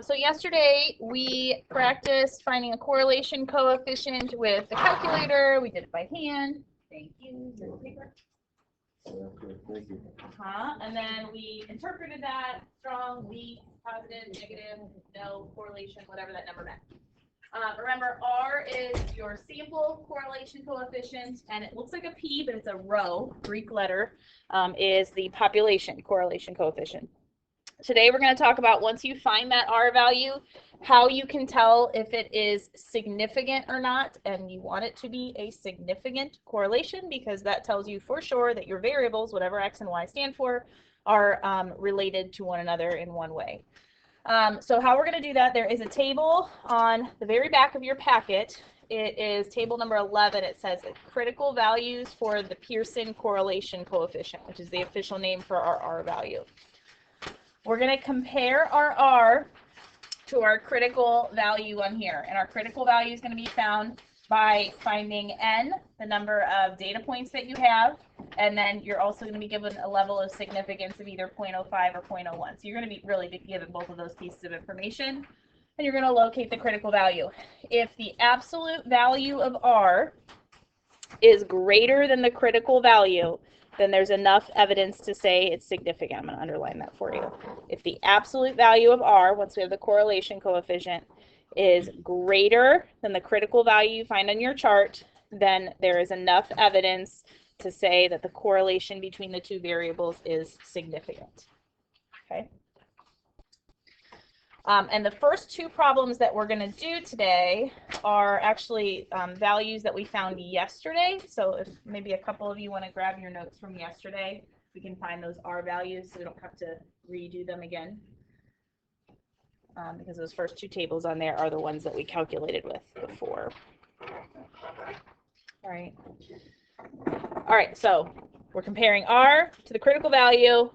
So yesterday we practiced finding a correlation coefficient with the calculator. We did it by hand. Thank you. Paper. Thank you. And then we interpreted that: strong, weak, positive, negative, no correlation, whatever that number meant. Remember, R is your sample correlation coefficient, and it looks like a P, but it's a rho, Greek letter, is the population correlation coefficient. Today we're going to talk about, once you find that R value, how you can tell if it is significant or not, and you want it to be a significant correlation because that tells you for sure that your variables, whatever X and Y stand for, are related to one another in one way. So how we're going to do that, there is a table on the very back of your packet. It is table number 11. It says critical values for the Pearson correlation coefficient, which is the official name for our R value. We're going to compare our R to our critical value on here. And our critical value is going to be found by finding N, the number of data points that you have, and then you're also going to be given a level of significance of either 0.05 or 0.01. So you're going to be really given both of those pieces of information, and you're going to locate the critical value. If the absolute value of R is greater than the critical value, then there's enough evidence to say it's significant. I'm going to underline that for you. If the absolute value of R, once we have the correlation coefficient, is greater than the critical value you find on your chart, then there is enough evidence to say that the correlation between the two variables is significant. Okay. And the first two problems that we're going to do today are actually values that we found yesterday. So if maybe a couple of you want to grab your notes from yesterday, we can find those R values so we don't have to redo them again. Because those first two tables on there are the ones that we calculated with before. All right, so we're comparing R to the critical value.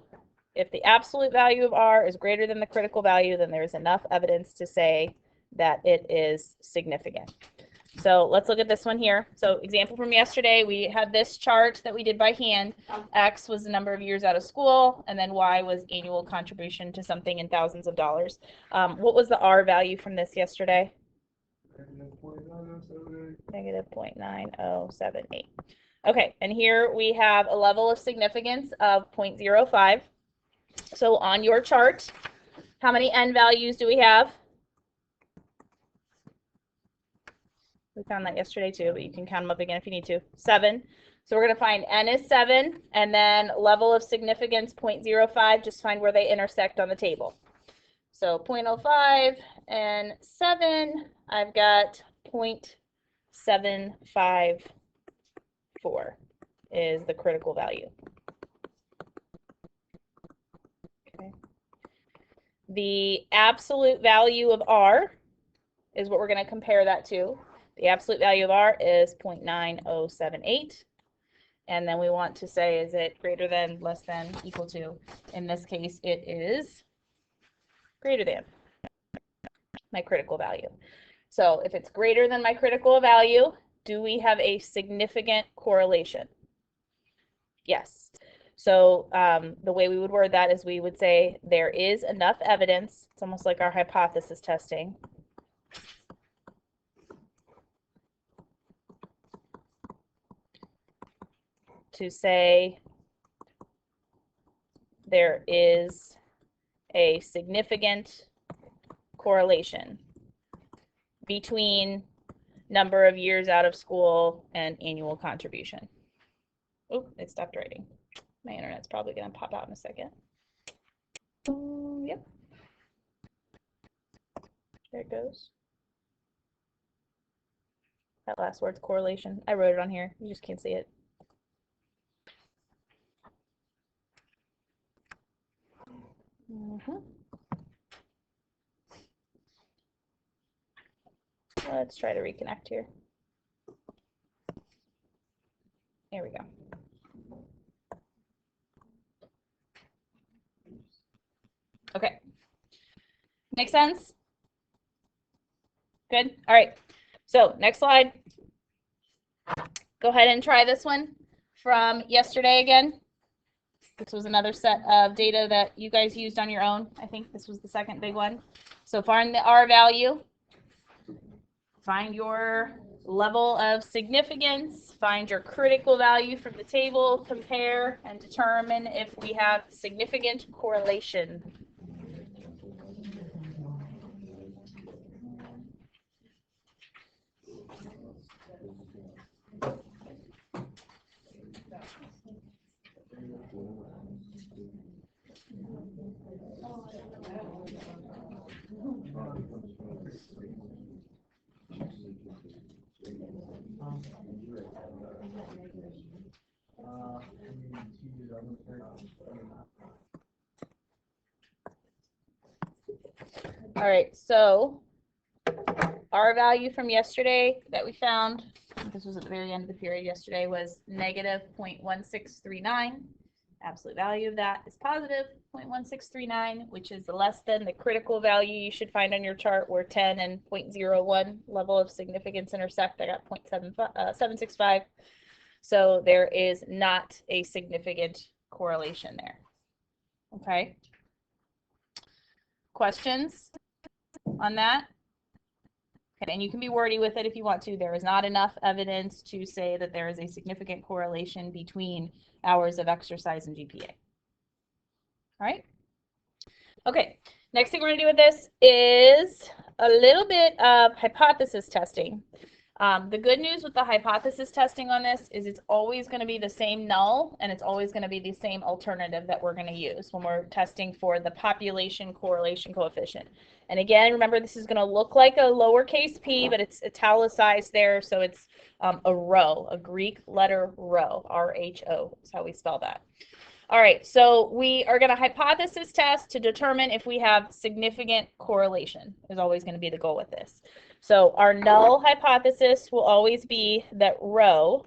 If the absolute value of R is greater than the critical value, then there's enough evidence to say that it is significant. So let's look at this one here. So example from yesterday, we had this chart that we did by hand. X was the number of years out of school, and then Y was annual contribution to something in thousands of dollars. What was the R value from this yesterday? Negative 0.9078. Okay, and here we have a level of significance of 0.05. So on your chart, how many N values do we have? We found that yesterday too, but you can count them up again if you need to. 7. So we're going to find N is 7, and then level of significance 0.05. Just find where they intersect on the table. So 0.05 and 7, I've got 0.754 is the critical value. Okay. The absolute value of R is what we're going to compare that to. The absolute value of R is 0.9078. And then we want to say, is it greater than, less than, equal to? In this case, it is greater than my critical value. So if it's greater than my critical value, do we have a significant correlation? Yes. So the way we would word that is we would say there is enough evidence. It's almost like our hypothesis testing. To say there is a significant correlation between number of years out of school and annual contribution. Oh, it stopped writing. My internet's probably going to pop out in a second. Yep. There it goes. That last word's correlation. I wrote it on here. You just can't see it. Let's try to reconnect here. There we go. Okay. Make sense? Good? All right. So next slide. Go ahead and try this one from yesterday again. This was another set of data that you guys used on your own. I think this was the second big one. So find the R value, find your level of significance, find your critical value from the table, compare, and determine if we have significant correlation. All right, so our value from yesterday that we found, this was at the very end of the period yesterday, was negative 0.1639. Absolute value of that is positive 0.1639, which is less than the critical value you should find on your chart where 10 and 0.01 level of significance intersect. I got 0.765. So there is not a significant correlation there. Okay. Questions on that? Okay, and you can be wordy with it if you want to. There is not enough evidence to say that there is a significant correlation between hours of exercise and GPA. All right. Okay, next thing we're going to do with this is a little bit of hypothesis testing. The good news with the hypothesis testing on this is it's always going to be the same null, and it's always going to be the same alternative that we're going to use when we're testing for the population correlation coefficient. And again, remember, this is going to look like a lowercase p, but it's italicized there, so it's a rho, a Greek letter rho, R-H-O is how we spell that. All right, so we are going to hypothesis test to determine if we have significant correlation is always going to be the goal with this. So our null hypothesis will always be that rho,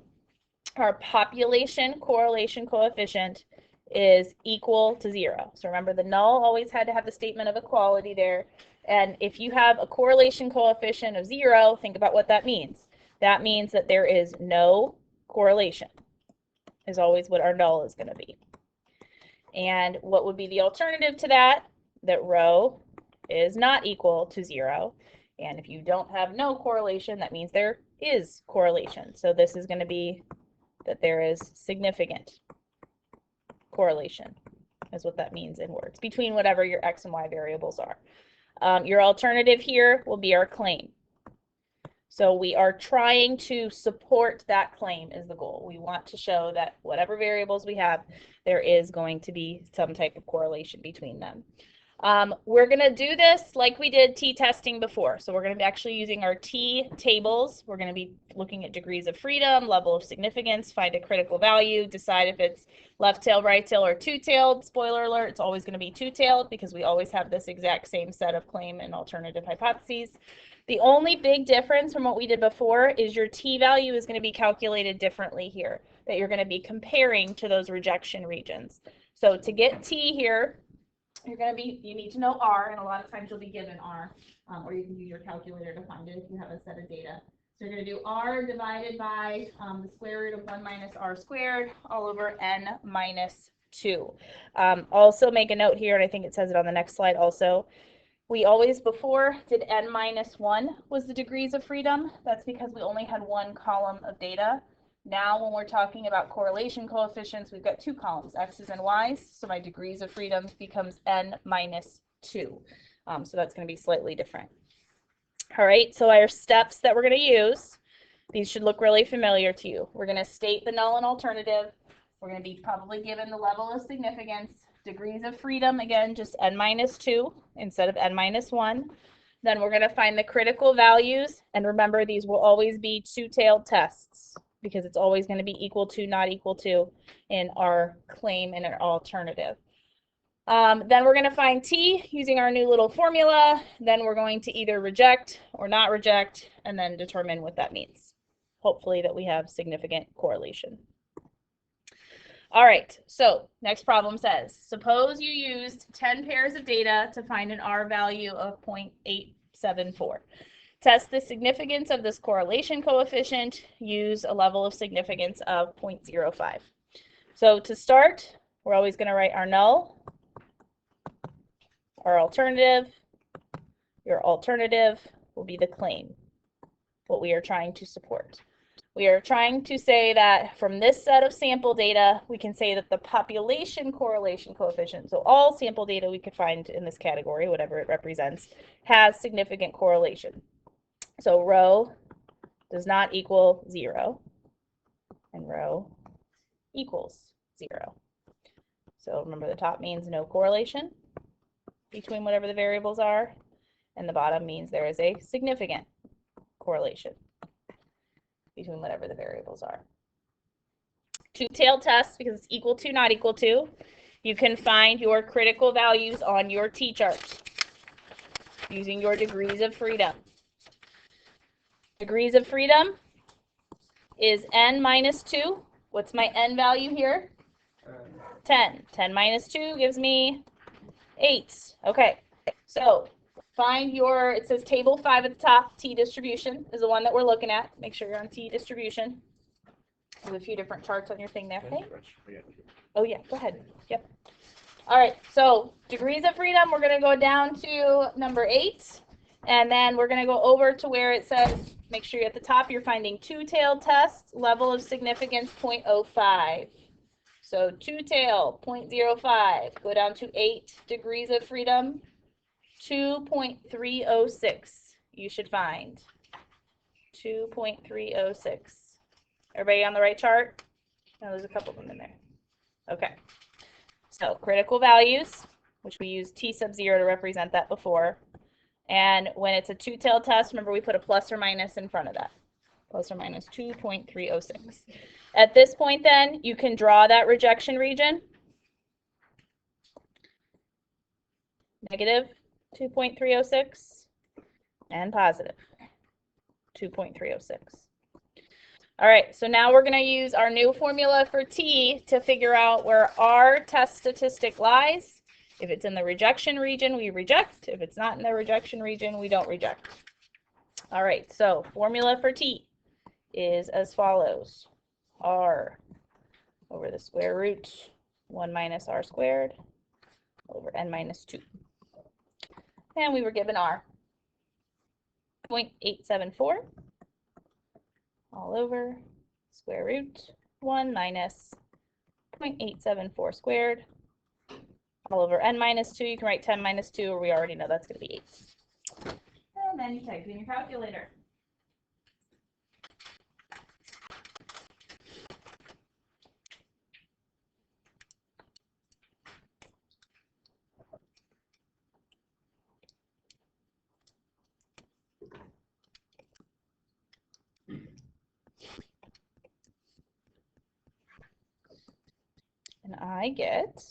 our population correlation coefficient, is equal to 0. So remember, the null always had to have the statement of equality there. And if you have a correlation coefficient of 0, think about what that means. That means that there is no correlation, is always what our null is going to be. And what would be the alternative to that? That rho is not equal to 0. And if you don't have no correlation, that means there is correlation. So this is going to be that there is significant correlation, is what that means in words, between whatever your x and y variables are. Your alternative here will be our claim. So we are trying to support that claim is the goal. We want to show that whatever variables we have, there is going to be some type of correlation between them. We're going to do this like we did t-testing before. So we're going to be actually using our t-tables. We're going to be looking at degrees of freedom, level of significance, find a critical value, decide if it's left-tailed, right-tailed, or two-tailed. Spoiler alert, it's always going to be two-tailed because we always have this exact same set of claim and alternative hypotheses. The only big difference from what we did before is your t-value is going to be calculated differently here, that you're going to be comparing to those rejection regions. So to get t here, you need to know R, and a lot of times you'll be given R, or you can use your calculator to find it if you have a set of data. So you're going to do R divided by the square root of 1 minus R squared all over n minus 2. Also make a note here, and I think it says it on the next slide also, we always before did n minus 1 was the degrees of freedom. That's because we only had one column of data. Now when we're talking about correlation coefficients, we've got two columns, x's and y's, so my degrees of freedom becomes n minus 2. So that's going to be slightly different. All right, so our steps that we're going to use, these should look really familiar to you. We're going to state the null and alternative. We're going to be probably given the level of significance, degrees of freedom, again, just n minus 2 instead of n minus 1. Then we're going to find the critical values, and remember, these will always be two-tailed tests, because it's always going to be equal to, not equal to in our claim and our alternative. Then we're going to find t using our new little formula. Then we're going to either reject or not reject, and then determine what that means. Hopefully that we have significant correlation. All right, so next problem says, suppose you used 10 pairs of data to find an R value of 0.874. Test the significance of this correlation coefficient. Use a level of significance of 0.05. So to start, we're always going to write our null, our alternative, Your alternative will be the claim, what we are trying to support. We are trying to say that from this set of sample data, we can say that the population correlation coefficient, so all sample data we could find in this category, whatever it represents, has significant correlation. So rho does not equal 0, and rho equals 0. So remember, the top means no correlation between whatever the variables are, and the bottom means there is a significant correlation between whatever the variables are. Two-tailed test, because it's equal to, not equal to. You can find your critical values on your t-chart using your degrees of freedom. Degrees of freedom is n minus 2. What's my n value here? 10. 10 minus 2 gives me 8. Okay, so find your, it says table 5 at the top, t-distribution is the one that we're looking at. Make sure you're on t-distribution. There's a few different charts on your thing there, okay? Oh yeah, go ahead. Yep. All right, so degrees of freedom, we're gonna go down to number 8, and then we're gonna go over to where it says, make sure you're at the top, you're finding two-tailed test, level of significance 0.05. So two-tail 0.05, go down to 8 degrees of freedom, 2.306 you should find. 2.306. Everybody on the right chart? No, there's a couple of them in there. Okay. So critical values, which we use T sub 0 to represent that before. And when it's a two-tailed test, remember we put a plus or minus in front of that. Plus or minus 2.306. At this point then, you can draw that rejection region. Negative 2.306 and positive 2.306. All right, so now we're going to use our new formula for T to figure out where our test statistic lies. If it's in the rejection region, we reject. If it's not in the rejection region, we don't reject. All right, so formula for T is as follows. R over the square root 1 minus r squared over n minus 2. And we were given R, 0.874. All over square root 1 minus 0.874 squared all over n minus 2. You can write 10 minus 2, or we already know that's going to be 8. And then you type in your calculator. And I get,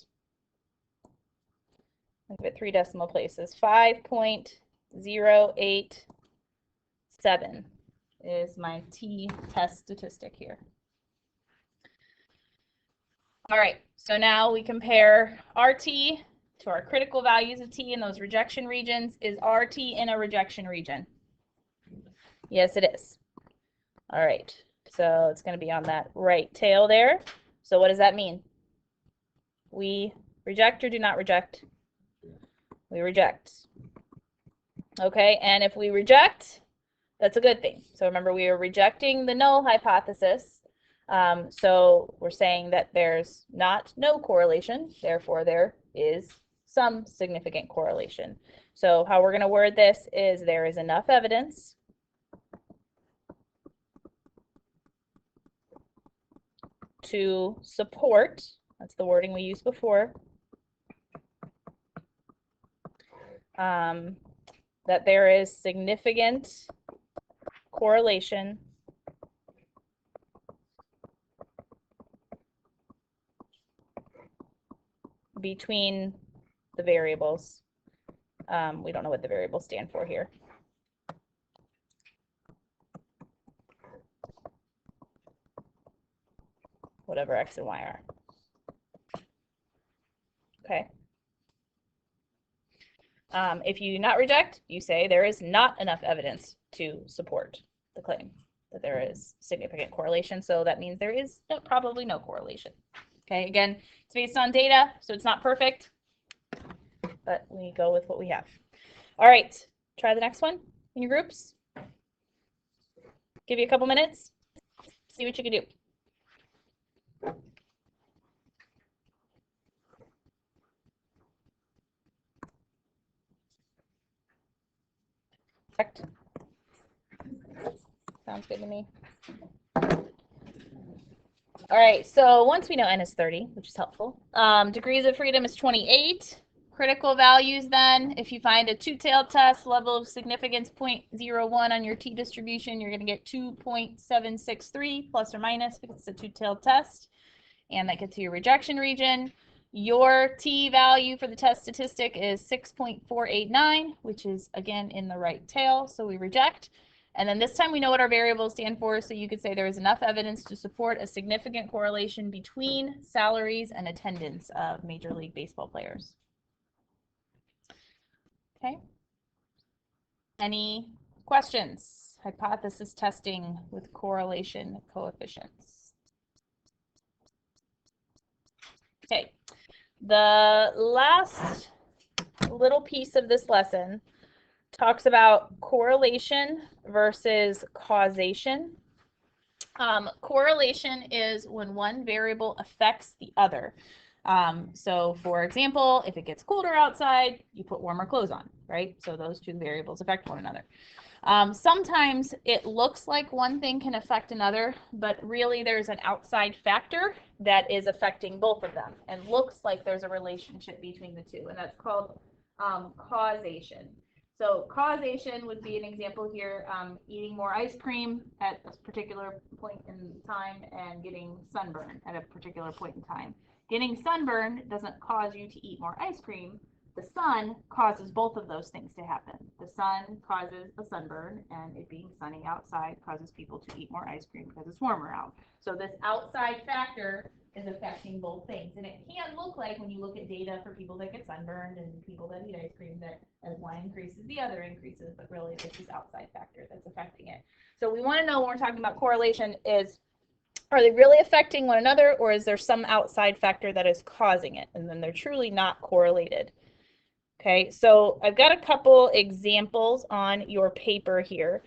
I'll give it 3 decimal places, 5.087 is my T test statistic here. All right, so now we compare RT to our critical values of T in those rejection regions. Is RT in a rejection region? Yes, it is. All right, so it's going to be on that right tail there. So what does that mean? We reject or do not reject? We reject. Okay, and if we reject, that's a good thing. So remember, we are rejecting the null hypothesis. So we're saying that there's no correlation, therefore there is some significant correlation. So how we're going to word this is there is enough evidence to support, that's the wording we used before, that there is significant correlation between the variables. We don't know what the variables stand for here. Whatever X and Y are. Okay. If you do not reject, you say there is not enough evidence to support the claim that there is significant correlation. So that means there is probably no correlation. Okay, again, it's based on data, so it's not perfect, but we go with what we have. All right, Try the next one in your groups. Give you a couple minutes. See what you can do. Correct. Sounds good to me. All right, so once we know n is 30, which is helpful, degrees of freedom is 28. Critical values then, if you find a two-tailed test, level of significance 0.01 on your t-distribution, you're going to get 2.763 plus or minus because it's a two-tailed test, and that gets you your rejection region. Your t-value for the test statistic is 6.489, which is, again, in the right tail, so we reject. And then this time we know what our variables stand for, so you could say there is enough evidence to support a significant correlation between salaries and attendance of Major League Baseball players. Okay. Any questions? Hypothesis testing with correlation coefficients. Okay. The last little piece of this lesson talks about correlation versus causation. Correlation is when one variable affects the other. So for example, if it gets colder outside, you put warmer clothes on, right? So those two variables affect one another. Sometimes it looks like one thing can affect another, but really there's an outside factor that is affecting both of them and looks like there's a relationship between the two, and that's called causation. So causation would be an example here, eating more ice cream at a particular point in time and getting sunburn at a particular point in time. Getting sunburn doesn't cause you to eat more ice cream. The sun causes both of those things to happen. The sun causes a sunburn, and it being sunny outside causes people to eat more ice cream because it's warmer out. So this outside factor is affecting both things. And it can look like when you look at data for people that get sunburned and people that eat ice cream that as one increases, the other increases, but really it's this outside factor that's affecting it. So we want to know when we're talking about correlation is, are they really affecting one another, or is there some outside factor that is causing it? And then they're truly not correlated. Okay, so I've got a couple examples on your paper here.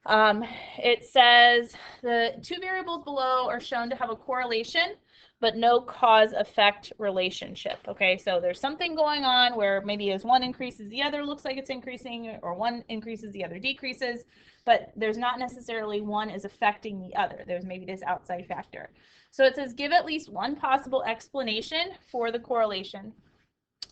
It says the two variables below are shown to have a correlation, but no cause-effect relationship. Okay, so there's something going on where maybe as one increases, the other looks like it's increasing, or one increases, the other decreases, but there's not necessarily one is affecting the other. There's maybe this outside factor. So it says give at least one possible explanation for the correlation.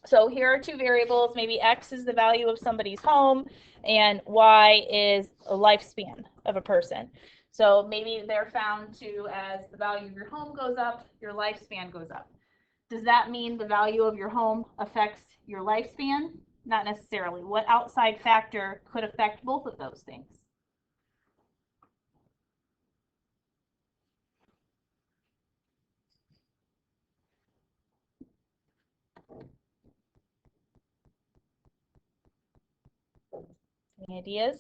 So here are two variables. Maybe X is the value of somebody's home and Y is a lifespan of a person. So maybe they're found to, as the value of your home goes up, your lifespan goes up. Does that mean the value of your home affects your lifespan? Not necessarily. What outside factor could affect both of those things? Any ideas?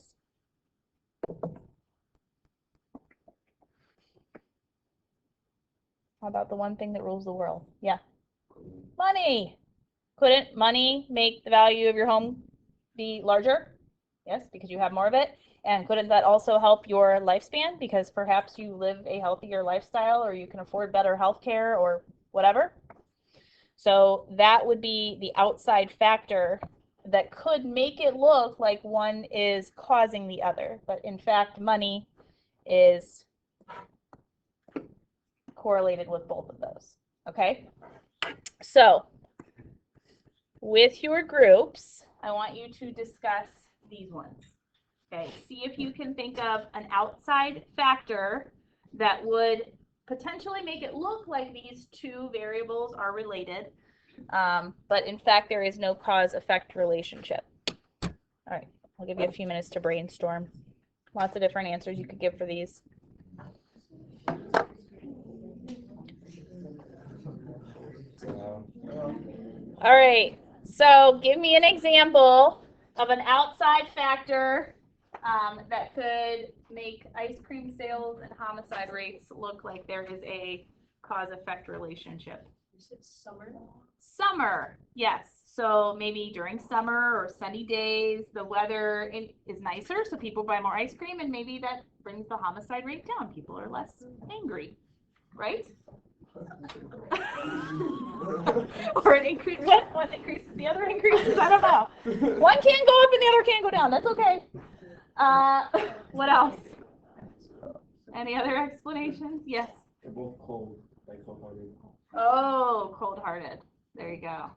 How about the one thing that rules the world? Yeah. Money. Couldn't money make the value of your home be larger? Yes, because you have more of it. And couldn't that also help your lifespan because perhaps you live a healthier lifestyle or you can afford better health care or whatever? So that would be the outside factor that could make it look like one is causing the other. But in fact, money is correlated with both of those. Okay? So with your groups, I want you to discuss these ones. Okay, see if you can think of an outside factor that would potentially make it look like these two variables are related, but in fact there is no cause-effect relationship. All right, I'll give you a few minutes to brainstorm. Lots of different answers you could give for these. All right, so give me an example of an outside factor that could make ice cream sales and homicide rates look like there is a cause-effect relationship. You said summer? Summer, yes. So maybe during summer or sunny days, the weather is nicer, so people buy more ice cream, and maybe that brings the homicide rate down. People are less angry, right? Or an increase. One increases, the other increases. I don't know. One can go up and the other can go down. That's okay. What else? Any other explanations? Yes. They're both cold, like cold-hearted. Oh, cold-hearted. There you go.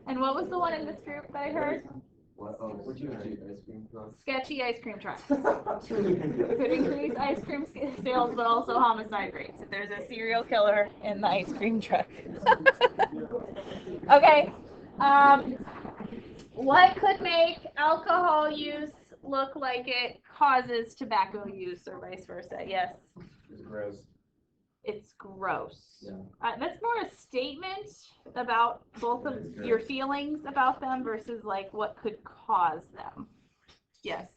And what was the one in this group that I heard? What? Oh, what'd you say? Ice cream truck? Sketchy ice cream trucks. Could increase ice cream sales, but also homicide rates if there's a serial killer in the ice cream truck. Okay. What could make alcohol use look like it causes tobacco use, or vice versa? Yes. It's gross. It's gross. Yeah. That's more a statement about both of your feelings about them versus like what could cause them. Yes.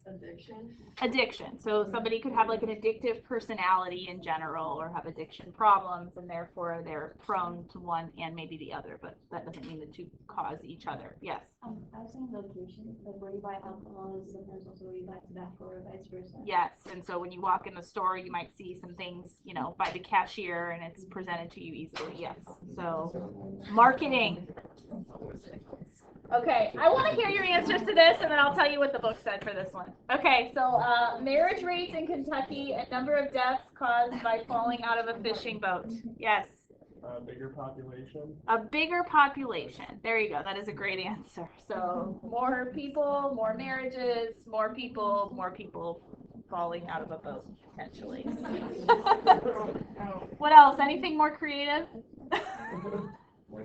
Addiction. So somebody could have like an addictive personality in general, or have addiction problems, and therefore they're prone to one and maybe the other, but that doesn't mean the two cause each other. Yes. I was saying location, like where you buy alcohol is sometimes also where you buy tobacco or vice versa. Yes, and so when you walk in the store, you might see some things, you know, by the cashier, and it's presented to you easily. Yes. So marketing. Okay, I want to hear your answers to this, and then I'll tell you what the book said for this one. Okay, so marriage rates in Kentucky and number of deaths caused by falling out of a fishing boat. Yes. Bigger population. A bigger population. There you go. That is a great answer. So more people, more marriages, more people falling out of a boat, potentially. What else? Anything more creative? That's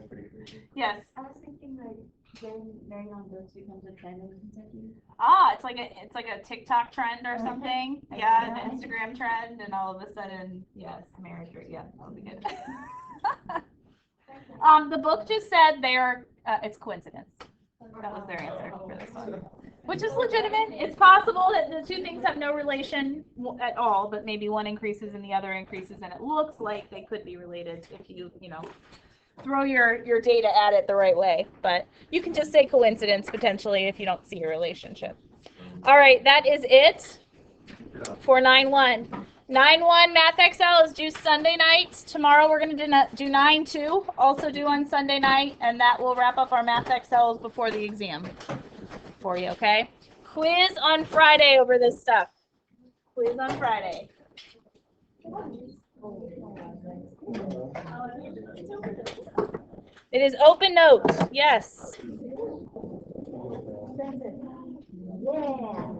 pretty crazy. Yes. I was thinking like when marrying on boats becomes a trend in Kentucky. Ah, it's like a TikTok trend or something. Yeah, an Instagram trend, and all of a sudden, yes, marriage rate. Yeah, that'll be good. The book just said it's coincidence. That was their answer for this one, which is legitimate. It's possible that the two things have no relation at all, but maybe one increases and the other increases, and it looks like they could be related if you throw your data at it the right way. But you can just say coincidence potentially if you don't see a relationship. All right, that is it for 9-1. 9-1 Math Excel is due Sunday night. Tomorrow we're going to do 9-2, also due on Sunday night, and that will wrap up our Math Excels before the exam for you, okay? Quiz on Friday over this stuff. Quiz on Friday. It is open notes, yes. Yeah.